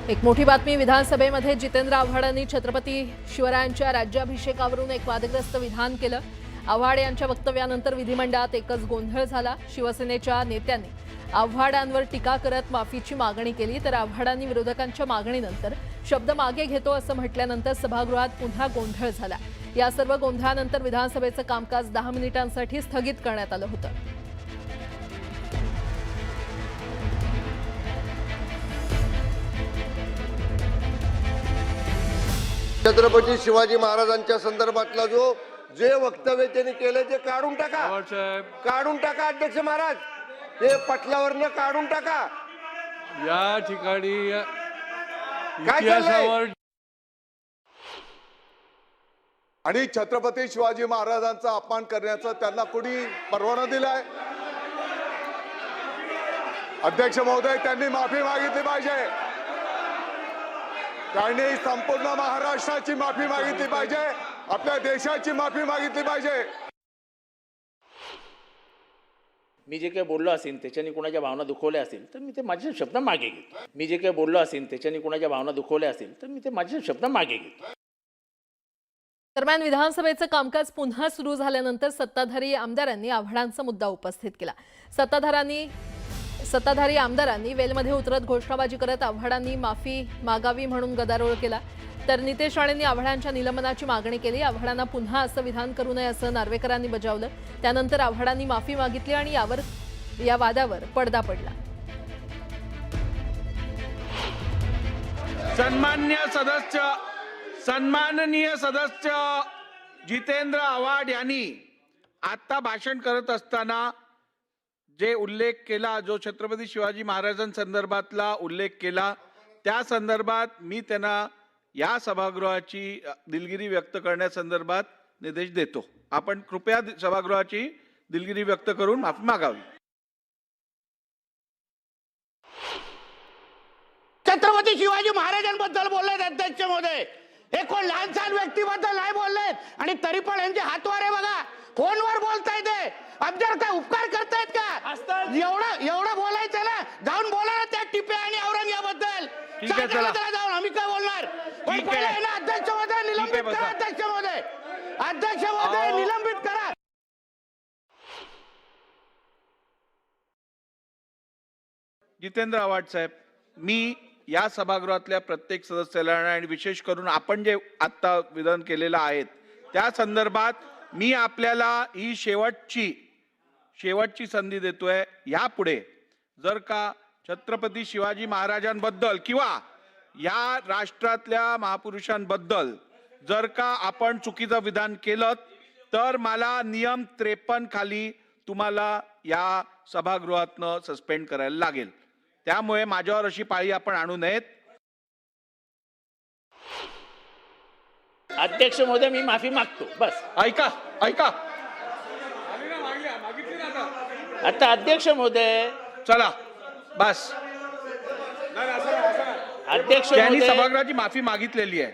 एक मोठी बातमी विधानसभेमध्ये जितेंद्र आव्हाडांनी छत्रपती शिवरायांच्या राज्याभिषेकावरून एक वादग्रस्त विधान केलं। आव्हाड यांच्या वक्तव्यानंतर विधिमंडळात एकच गोंधळ झाला। शिवसेनेच्या नेत्यांनी आव्हाडांवर टीका करत माफीची मागणी केली, तर आव्हाडांनी विरोधकांच्या मागणीनंतर शब्द मागे घेतो असं म्हटल्यानंतर सभागृहात पुन्हा गोंधळ झाला। या सर्व गोंधळानंतर विधानसभेचं कामकाज 10 मिनिटांसाठी स्थगित करण्यात आलं होतं। छत्रपती शिवाजी महाराजांच्या संदर्भातला जे वक्तव्य त्यांनी केले ते काढून टाका अध्यक्ष महाराज, ते पटलावरनं काढून टाका। या ठिकाणी काय चाललंय? आणि छत्रपती शिवाजी महाराजांचा अपमान करण्याचा त्यांना कोणी परवाना दिलाय? अध्यक्ष महोदय, त्यांनी माफी मागितली पाहिजे। त्यांनी संपूर्ण महाराष्ट्राची माफी मागितली पाहिजे, आपल्या देशाची माफी मागितली पाहिजे। मी जे काही बोललो असेल त्याच्याने कोणाच्या भावना दुखवल्या असेल तर मी ते माझे शब्द मागे घेतो। मी जे काही बोललो असेल त्याच्याने कोणाच्या भावना दुखवल्या असेल तर मी ते माझे शब्द मागे घेतो। दरम्यान विधानसभेचं कामकाज पुन्हा सुरू झाल्यानंतर सत्ताधारी आमदारांनी आव्हाडांचा मुद्दा उपस्थित केला। सत्ताधारी आमदारांनी वेलमध्ये उतरत घोषणाबाजी करत आव्हाडांनी माफी मागावी म्हणून गदारोळ केला, तर नितेश राणेंनी आव्हाडांच्या निलंबनाची मागणी केली। आव्हाडांना पुन्हा असं विधान करू नये असं नार्वेकरांनी बजावलं। त्यानंतर आव्हाडांनी माफी मागितली आणि या वादावर पडदा पडला। सन्माननीय सदस्य जितेंद्र आव्हाड यांनी आता भाषण करत असताना जे उल्लेख केला, जो छत्रपती शिवाजी महाराजांसंदर्भातला उल्लेख केला, त्या संदर्भात मी त्यांना या सभागृहाची दिलगिरी व्यक्त करण्यासंदर्भात निर्देश देतो। आपण कृपया सभागृहाची दिलगिरी व्यक्त करून माफी मागावी। छत्रपती शिवाजी महाराजांबद्दल बोललेत अध्यक्ष महोदय, हे कोण लहान सहान व्यक्तीबद्दल नाही बोललेत आणि तरी पण यांचे हातवारे आहे बघा, फोनवर बोलतायत। आमच्यावर काय उपकार करतायत का? एवढं बोलायचं ना, जाऊन बोला ना त्या टिप्या आणि औरंगाबादबद्दल। ठीक आहे, चला जाऊन आम्ही काय बोलणार? पण पहिले ना अध्यक्ष महोदय निलंबित करा, अध्यक्ष महोदय निलंबित करा। जितेंद्र आव्हाड साहेब, मी या सभागृहातल्या प्रत्येक सदस्याला आणि विशेष करून आपण जे आता विधान केलेलं आहे त्या संदर्भात मी आपल्याला ही शेवटची संधी देतोय। यापुढे जर का छत्रपती शिवाजी महाराजांबद्दल किंवा या राष्ट्रातल्या महापुरुषांबद्दल जर का आपण चुकीचं विधान केलं तर मला नियम 53 खाली तुम्हाला या सभागृहातनं सस्पेंड करायला लागेल। त्यामुळे माझ्यावर अशी पाळी आपण आणू नयेत। अध्यक्ष महोदय, मी माफी मागतो, बस। ऐका आता अध्यक्ष महोदय, चला बस। अध्यक्ष त्यांनी महोदय, सभागृहाची माफी मागितलेली आहे।